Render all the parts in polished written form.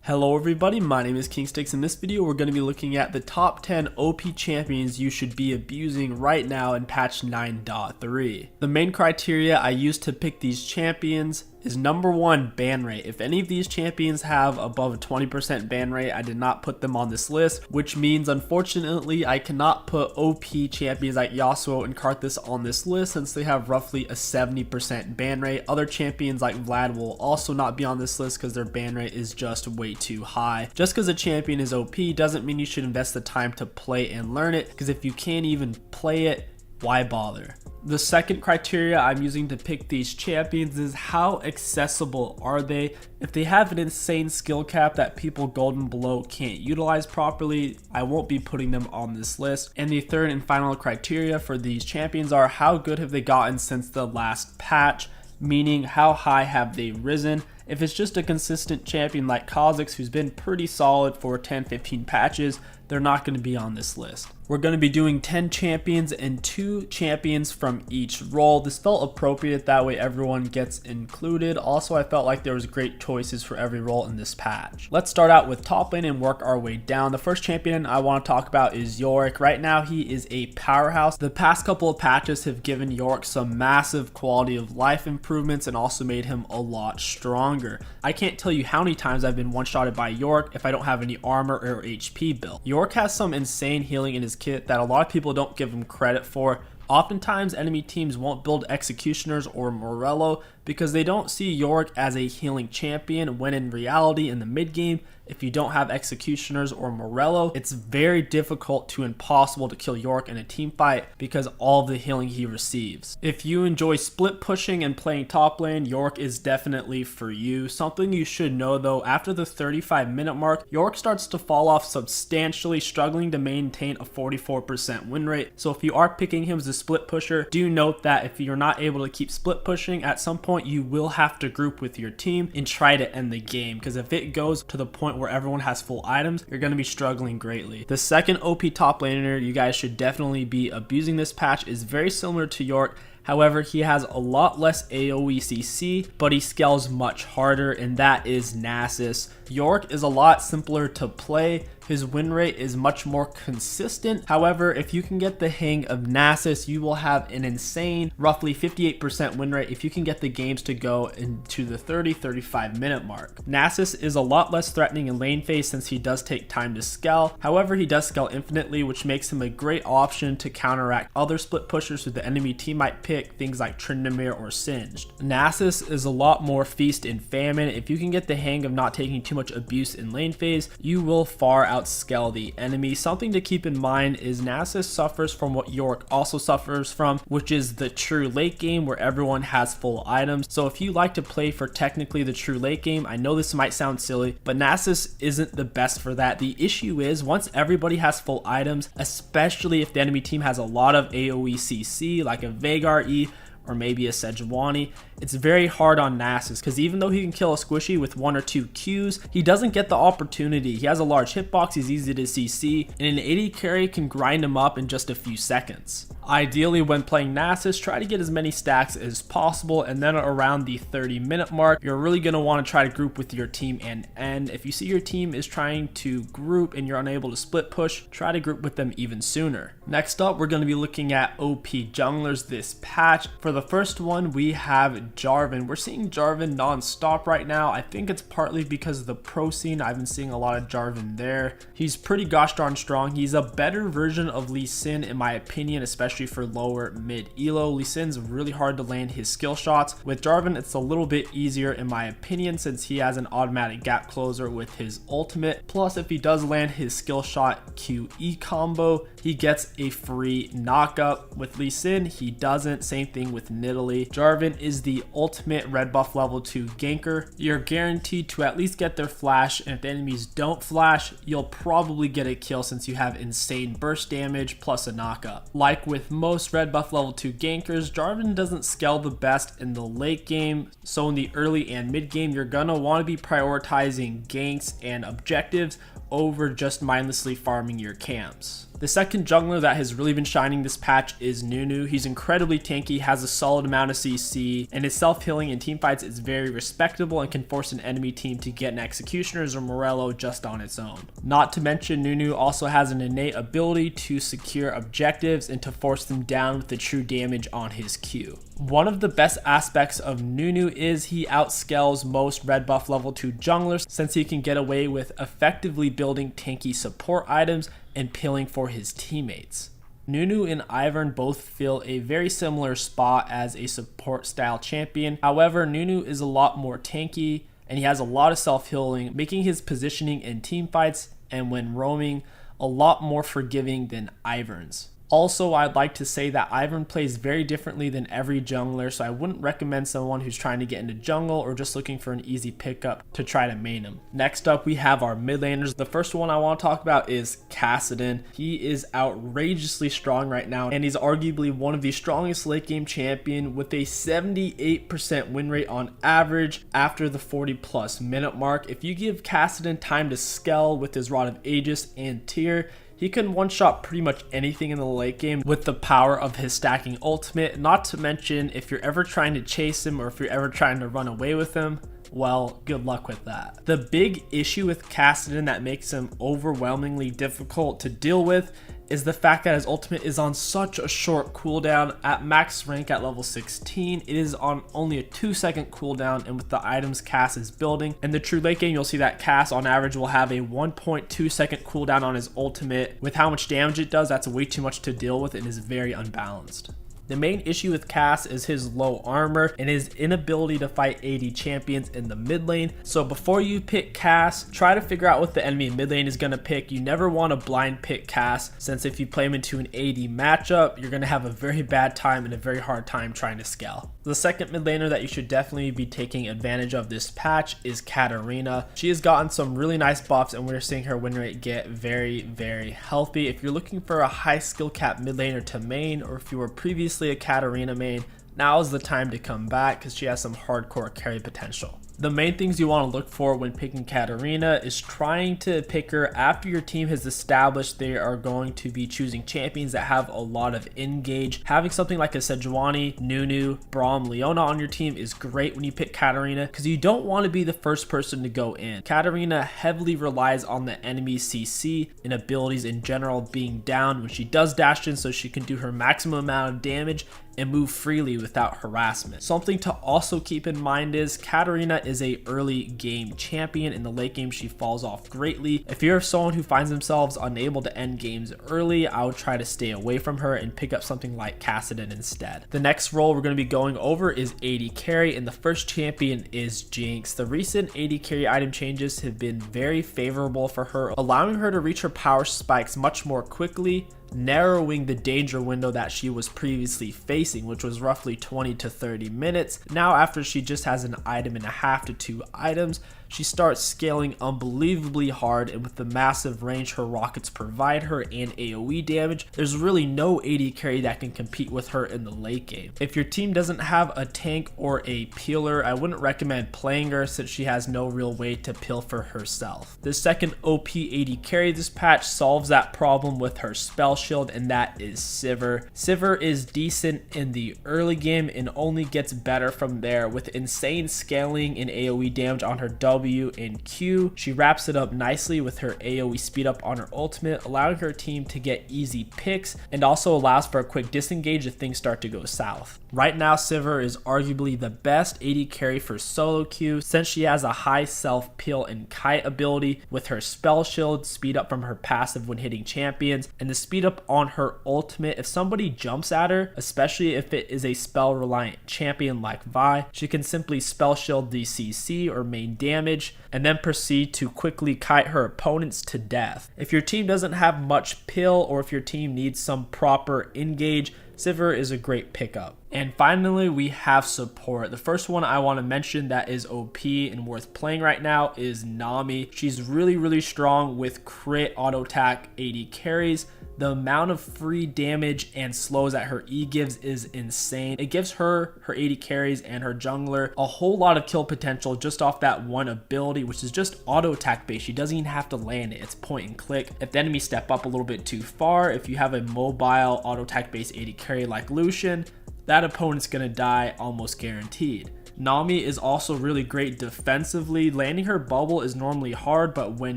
Hello everybody, my name is KingStix. In this video we're going to be looking at the top 10 OP champions you should be abusing right now in patch 9.3. The main criteria I use to pick these champions is number 1, ban rate. If any of these champions have above a 20% ban rate, I did not put them on this list, which means unfortunately I cannot put OP champions like Yasuo and Karthus on this list since they have roughly a 70% ban rate. Other champions like Vlad will also not be on this list because their ban rate is just way too high. Just because a champion is OP doesn't mean you should invest the time to play and learn it, because if you can't even play it, why bother? The second criteria I'm using to pick these champions is how accessible are they. If they have an insane skill cap that people gold and below can't utilize properly, I won't be putting them on this list. And the third and final criteria for these champions are how good have they gotten since the last patch, meaning how high have they risen. If it's just a consistent champion like KASSADIN, who's been pretty solid for 10-15 patches, they're not going to be on this list. We're going to be doing 10 champions and 2 champions from each role. This felt appropriate, that way everyone gets included. Also, I felt like there was great choices for every role in this patch. Let's start out with top lane and work our way down. The first champion I want to talk about is YORICK. Right now he is a powerhouse. The past couple of patches have given YORICK some massive quality of life improvements and also made him a lot stronger. I can't tell you how many times I've been one-shotted by YORICK if I don't have any armor or HP build. YORICK has some insane healing in his kit that a lot of people don't give him credit for. Oftentimes enemy teams won't build Executioners or Morello because they don't see YORICK as a healing champion, when in reality in the mid game, if you don't have Executioners or Morello, it's very difficult to impossible to kill YORICK in a team fight because all of the healing he receives. If you enjoy split pushing and playing top lane, YORICK is definitely for you. Something you should know though, after the 35-minute mark, YORICK starts to fall off substantially, struggling to maintain a 44% win rate. So if you are picking him as a split pusher, do note that if you're not able to keep split pushing, at some point you will have to group with your team and try to end the game, because if it goes to the point where everyone has full items, you're going to be struggling greatly. The second OP top laner you guys should definitely be abusing this patch is very similar to YORICK. However, he has a lot less AoE CC, but he scales much harder, and that is Nasus. YORICK is a lot simpler to play. His win rate is much more consistent. However, if you can get the hang of Nasus, you will have an insane roughly 58% win rate if you can get the games to go into the 30-35 minute mark. Nasus is a lot less threatening in lane phase since he does take time to scale. However, he does scale infinitely, which makes him a great option to counteract other split pushers who the enemy team might pick, things like Tryndamere or Singed. Nasus is a lot more feast and famine. If you can get the hang of not taking too much abuse in lane phase, you will far outscale the enemy. Something to keep in mind is Nasus suffers from what YORICK also suffers from, which is the true late game where everyone has full items. So if you like to play for technically the true late game, I know this might sound silly, but Nasus isn't the best for that. The issue is once everybody has full items, especially if the enemy team has a lot of AoE CC like a Veigar E or maybe a Sejuani, it's very hard on Nasus because even though he can kill a squishy with 1 or 2 Qs, he doesn't get the opportunity. He has a large hitbox, he's easy to CC, and an AD carry can grind him up in just a few seconds. Ideally, when playing Nasus, try to get as many stacks as possible, and then around the 30-minute mark, you're really going to want to try to group with your team and end. If you see your team is trying to group and you're unable to split push, try to group with them even sooner. Next up, we're going to be looking at OP junglers this patch. For the first one, we have Jarvan. We're seeing Jarvan non-stop right now. I think it's partly because of the pro scene. I've been seeing a lot of Jarvan there. He's pretty gosh darn strong. He's a better version of Lee Sin in my opinion, especially for lower mid elo. Lee Sin's really hard to land his skill shots. With Jarvan, it's a little bit easier in my opinion since he has an automatic gap closer with his ultimate. Plus, if he does land his skill shot QE combo, he gets a free knockup. With Lee Sin, he doesn't. Same thing with Nidalee. Jarvan is the ultimate red buff level 2 ganker. You're guaranteed to at least get their flash, and if the enemies don't flash, you'll probably get a kill since you have insane burst damage plus a knockup. Like with most red buff level 2 gankers, Jarvan doesn't scale the best in the late game, so in the early and mid game, you're gonna want to be prioritizing ganks and objectives over just mindlessly farming your camps. The second jungler that has really been shining this patch is NUNU. He's incredibly tanky, has a solid amount of CC, and his self-healing in teamfights is very respectable and can force an enemy team to get an Executioners or Morello just on its own. Not to mention, NUNU also has an innate ability to secure objectives and to force them down with the true damage on his Q. One of the best aspects of NUNU is he outscales most red buff level 2 junglers, since he can get away with effectively building tanky support items and pilling for his teammates. NUNU and Ivern both fill a very similar spot as a support style champion. However, NUNU is a lot more tanky and he has a lot of self-healing, making his positioning in teamfights and when roaming a lot more forgiving than Ivern's. Also, I'd like to say that Ivern plays very differently than every jungler, so I wouldn't recommend someone who's trying to get into jungle or just looking for an easy pickup to try to main him. Next up, we have our mid laners. The first one I want to talk about is KASSADIN. He is outrageously strong right now, and he's arguably one of the strongest late game champion with a 78% win rate on average after the 40+ minute mark. If you give KASSADIN time to scale with his Rod of Aegis and Tier, he can one-shot pretty much anything in the late game with the power of his stacking ultimate. Not to mention, if you're ever trying to chase him or if you're ever trying to run away with him, well, good luck with that. The big issue with KASSADIN that makes him overwhelmingly difficult to deal with is the fact that his ultimate is on such a short cooldown. At max rank at level 16, it is on only a 2-second cooldown, and with the items Cass is building. In the true late game, you'll see that Cass on average will have a 1.2-second cooldown on his ultimate. With how much damage it does, that's way too much to deal with and is very unbalanced. The main issue with Cass is his low armor and his inability to fight AD champions in the mid lane. So before you pick Cass, try to figure out what the enemy mid lane is going to pick. You never want to blind pick Cass, since if you play him into an AD matchup, you're going to have a very bad time and a very hard time trying to scale. The second mid laner that you should definitely be taking advantage of this patch is KATARINA. She has gotten some really nice buffs and we're seeing her win rate get very, very healthy. If you're looking for a high skill cap mid laner to main, or if you were previously a KATARINA main, now is the time to come back because she has some hardcore carry potential. The main things you want to look for when picking KATARINA is trying to pick her after your team has established they are going to be choosing champions that have a lot of engage. Having something like a Sejuani, NUNU, Braum, Leona on your team is great when you pick KATARINA because you don't want to be the first person to go in. KATARINA heavily relies on the enemy's CC and abilities in general being down when she does dash in, so she can do her maximum amount of damage and move freely without harassment. Something to also keep in mind is KATARINA is a early game champion. In the late game, she falls off greatly. If you're someone who finds themselves unable to end games early, I would try to stay away from her and pick up something like KASSADIN instead. The next role we're going to be going over is AD carry, and the first champion is Jinx. The recent AD carry item changes have been very favorable for her, allowing her to reach her power spikes much more quickly, narrowing the danger window that she was previously facing, which was roughly 20 to 30 minutes. Now, after she just has an item and a half to 2 items, she starts scaling unbelievably hard, and with the massive range her rockets provide her and AoE damage, there's really no AD carry that can compete with her in the late game. If your team doesn't have a tank or a peeler, I wouldn't recommend playing her since she has no real way to peel for herself. The second OP AD carry this patch solves that problem with her spell shield, and that is Sivir. Sivir is decent in the early game and only gets better from there with insane scaling and AoE damage on her W and Q. She wraps it up nicely with her AoE speed up on her ultimate, allowing her team to get easy picks and also allows for a quick disengage if things start to go south. Right now, Sivir is arguably the best AD carry for solo queue since she has a high self peel and kite ability with her spell shield, speed up from her passive when hitting champions, and the speed up on her ultimate. If somebody jumps at her, especially if it is a spell reliant champion like Vi, she can simply spell shield the CC or main damage and then proceed to quickly kite her opponents to death. If your team doesn't have much pill or if your team needs some proper engage, Sivir is a great pickup. And finally, we have support. The first one I want to mention that is OP and worth playing right now is Nami. She's really strong with crit, auto attack, AD carries. The amount of free damage and slows that her E gives is insane. It gives her 80 carries and her jungler a whole lot of kill potential just off that one ability, which is just auto attack based. She doesn't even have to land it, it's point and click. If the enemy step up a little bit too far, if you have a mobile auto attack based 80 carry like Lucian, that opponent's gonna die almost guaranteed. Nami is also really great defensively. Landing her bubble is normally hard, but when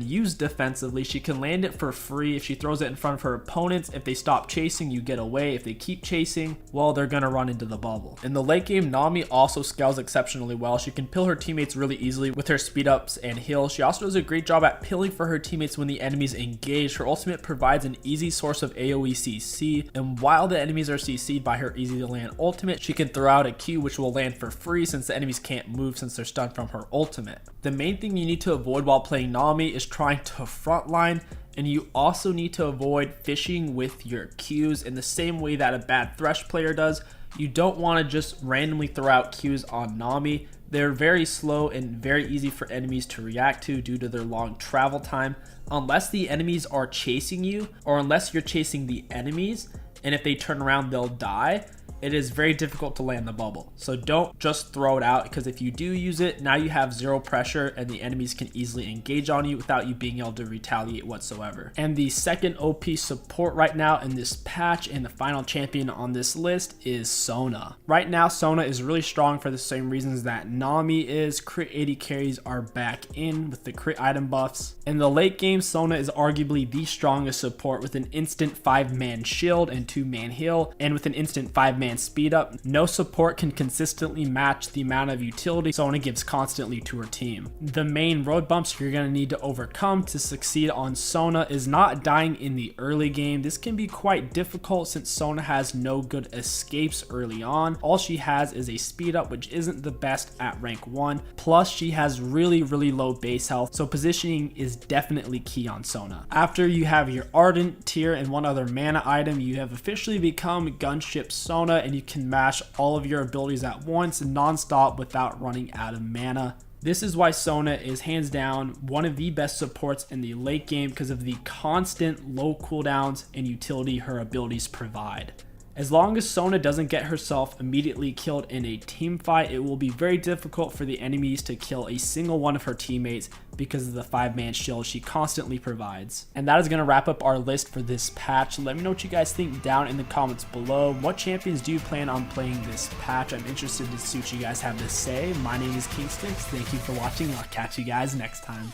used defensively, she can land it for free if she throws it in front of her opponents. If they stop chasing, you get away. If they keep chasing, well, they're gonna run into the bubble. In the late game, Nami also scales exceptionally well. She can pill her teammates really easily with her speed ups and heals. She also does a great job at pilling for her teammates when the enemies engage. Her ultimate provides an easy source of AoE CC, and while the enemies are CC'd by her easy to land ultimate, she can throw out a Q which will land for free since the enemies can't move since they're stunned from her ultimate. The main thing you need to avoid while playing Nami is trying to frontline, and you also need to avoid fishing with your Qs in the same way that a bad Thresh player does. You don't want to just randomly throw out Qs on Nami. They're very slow and very easy for enemies to react to due to their long travel time. Unless the enemies are chasing you, or unless you're chasing the enemies, and if they turn around they'll die, it is very difficult to land the bubble. So don't just throw it out, because if you do use it, now you have zero pressure and the enemies can easily engage on you without you being able to retaliate whatsoever. And the second OP support right now in this patch and the final champion on this list is SONA. Right now, SONA is really strong for the same reasons that Nami is. Crit 80 carries are back in with the crit item buffs. In the late game, SONA is arguably the strongest support with an instant 5-man shield and 2-man heal, and with an instant 5-man speed up. No support can consistently match the amount of utility SONA gives constantly to her team. The main road bumps you're going to need to overcome to succeed on SONA is not dying in the early game. This can be quite difficult since SONA has no good escapes early on. All she has is a speed up, which isn't the best at rank 1. Plus she has really low base health, so positioning is definitely key on SONA. After you have your Ardent tier and one other mana item, you have officially become Gunship SONA, and you can mash all of your abilities at once non-stop without running out of mana. This is why SONA is hands down one of the best supports in the late game because of the constant low cooldowns and utility her abilities provide. As long as SONA doesn't get herself immediately killed in a team fight, it will be very difficult for the enemies to kill a single one of her teammates because of the 5-man shield she constantly provides. And that is going to wrap up our list for this patch. Let me know what you guys think down in the comments below. What champions do you plan on playing this patch? I'm interested to see what you guys have to say. My name is KingStix. Thank you for watching. I'll catch you guys next time.